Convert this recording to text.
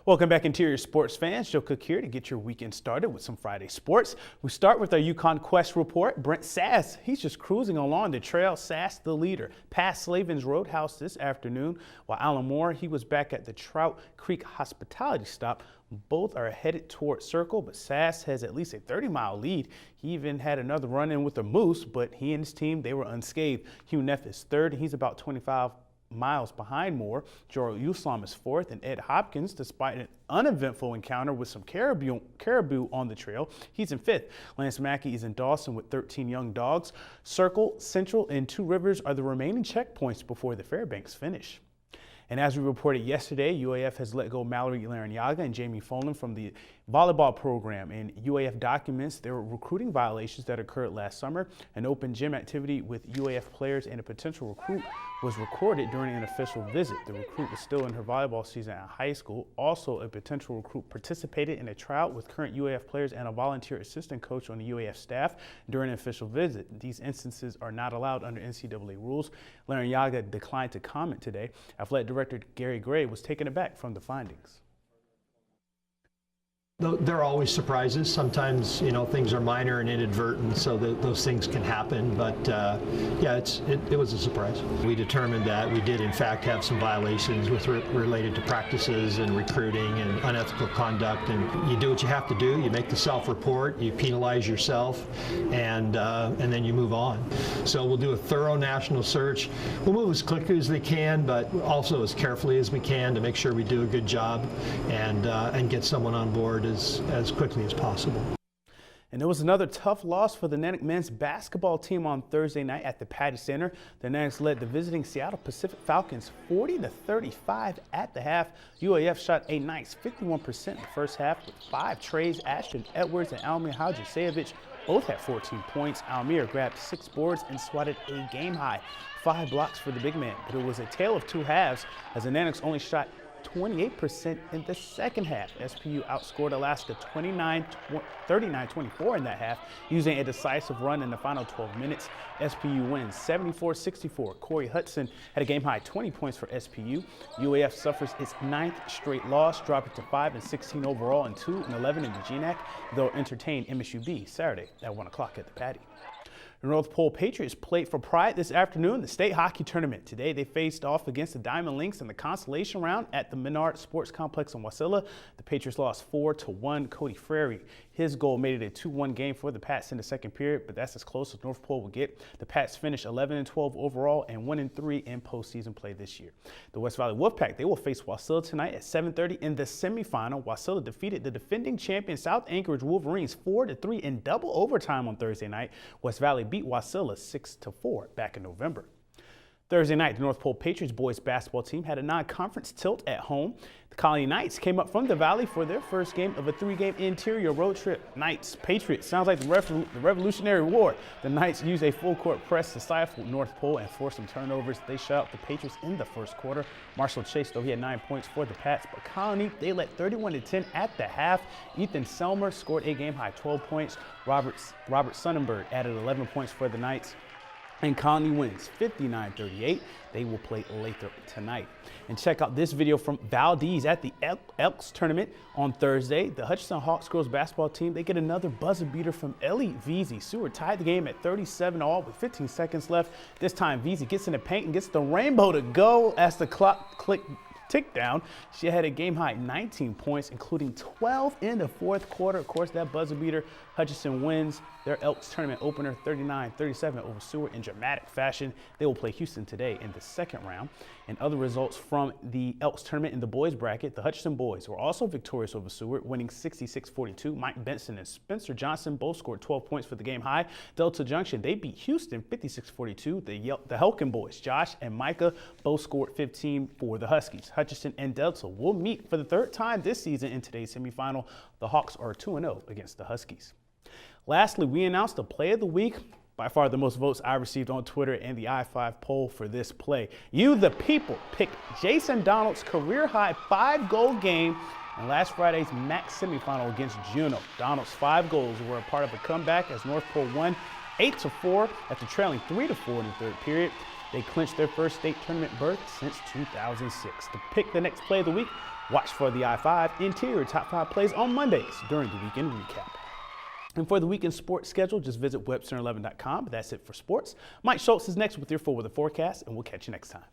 Welcome back, Interior Sports fans. Joe Cook here to get your weekend started with some Friday sports. We start with our Yukon Quest report. Brent Sass, he's just cruising along the trail. Sass, the leader, past Slavin's Roadhouse this afternoon, while Alan Moore, he was back at the Trout Creek Hospitality Stop. Both are headed toward Circle, but Sass has at least a 30-mile lead. He even had another run-in with a moose, but he and his team, they were unscathed. Hugh Neff is third, and he's about 25 miles behind Moore. Joel Uslam is fourth, and Ed Hopkins, despite an uneventful encounter with some caribou on the trail, he's in fifth. Lance Mackey is in Dawson with 13 young dogs. Circle, Central, and Two Rivers are the remaining checkpoints before the Fairbanks finish. And as we reported yesterday, UAF has let go Mallory Larrañaga and Jamie Folan from the volleyball program. And UAF documents there were recruiting violations that occurred last summer. An open gym activity with UAF players and a potential recruit was recorded during an official visit. The recruit was still in her volleyball season at high school. Also, a potential recruit participated in a tryout with current UAF players and a volunteer assistant coach on the UAF staff during an official visit. These instances are not allowed under NCAA rules. Larrañaga declined to comment today. Athletic Director Gary Gray was taken aback from the findings. There are always surprises. Sometimes, things are minor and inadvertent, so those things can happen. But yeah, it was a surprise. We determined that we did, in fact, have some violations related to practices and recruiting and unethical conduct. And you do what you have to do. You make the self-report. You penalize yourself, and then you move on. So we'll do a thorough national search. We'll move as quickly as we can, but also as carefully as we can to make sure we do a good job and get someone on board as quickly as possible. And there was another tough loss for the Natick men's basketball team on Thursday night at the Patty Center. The Natics led the visiting Seattle Pacific Falcons 40-35 at the half. UAF shot a nice 51% in the first half with 5 trays. Ashton Edwards and Almir Hadjisevich both had 14 points. Almir grabbed 6 boards and swatted a game-high 5 blocks for the big man. But it was a tale of two halves as the Natics only shot 28% in the second half. SPU outscored Alaska 39-24 in that half, using a decisive run in the final 12 minutes. SPU wins 74-64. Corey Hudson had a game-high 20 points for SPU. UAF suffers its 9th straight loss, dropping to 5-16 overall and 2-11 in the GNAC. They'll entertain MSUB Saturday at 1 o'clock at the Patty. The North Pole Patriots played for pride this afternoon in the state hockey tournament. Today they faced off against the Diamond Lynx in the consolation round at the Menard Sports Complex in Wasilla. The Patriots lost 4-1. Cody Frary, his goal made it a 2-1 game for the Pats in the second period, but that's as close as North Pole will get. The Pats finished 11-12 overall and 1-3 in postseason play this year. The West Valley Wolfpack, they will face Wasilla tonight at 7:30 in the semifinal. Wasilla defeated the defending champion South Anchorage Wolverines 4-3 in double overtime on Thursday night. West Valley beat Wasilla 6-4 back in November. Thursday night, the North Pole Patriots boys basketball team had a non-conference tilt at home. The Colony Knights came up from the Valley for their first game of a 3-game interior road trip. Knights, Patriots, sounds like the Revolutionary War. The Knights used a full-court press to stifle North Pole and force some turnovers. They shut out the Patriots in the first quarter. Marshall Chase, though, he had 9 points for the Pats, but Colony, they led 31-10 at the half. Ethan Selmer scored a game-high 12 points. Robert Sonnenberg added 11 points for the Knights. And Colony wins 59-38. They will play later tonight. And check out this video from Valdez at the Elks tournament on Thursday. The Hutchinson Hawks girls basketball team, they get another buzzer beater from Ellie Veazey. Seward tied the game at 37-all with 15 seconds left. This time Veazey gets in the paint and gets the rainbow to go as the clock ticked down. She had a game-high 19 points, including 12 in the fourth quarter. Of course, that buzzer beater, Hutchinson wins their Elks tournament opener 39-37 over Seward in dramatic fashion. They will play Houston today in the second round. And other results from the Elks tournament in the boys bracket, the Hutchinson boys were also victorious over Seward, winning 66-42. Mike Benson and Spencer Johnson both scored 12 points for the game high. Delta Junction, they beat Houston 56-42. The Helkin boys, Josh and Micah, both scored 15 for the Huskies. Hutchinson and Delta will meet for the third time this season in today's semifinal. The Hawks are 2-0 against the Huskies. Lastly, we announced the play of the week. By far the most votes I received on Twitter and the I-5 poll for this play. You, the people, picked Jason Donald's career-high 5-goal game in last Friday's MAC semifinal against Juneau. Donald's 5 goals were a part of a comeback as North Pole won 8-4 after trailing 3-4 in the third period. They clinched their first state tournament berth since 2006. To pick the next play of the week, Watch for the I-5 Interior Top 5 plays on Mondays during the Weekend Recap. And for the weekend sports schedule, just visit Webster11.com. That's it for sports. Mike Schultz is next with your full weather forecast, and we'll catch you next time.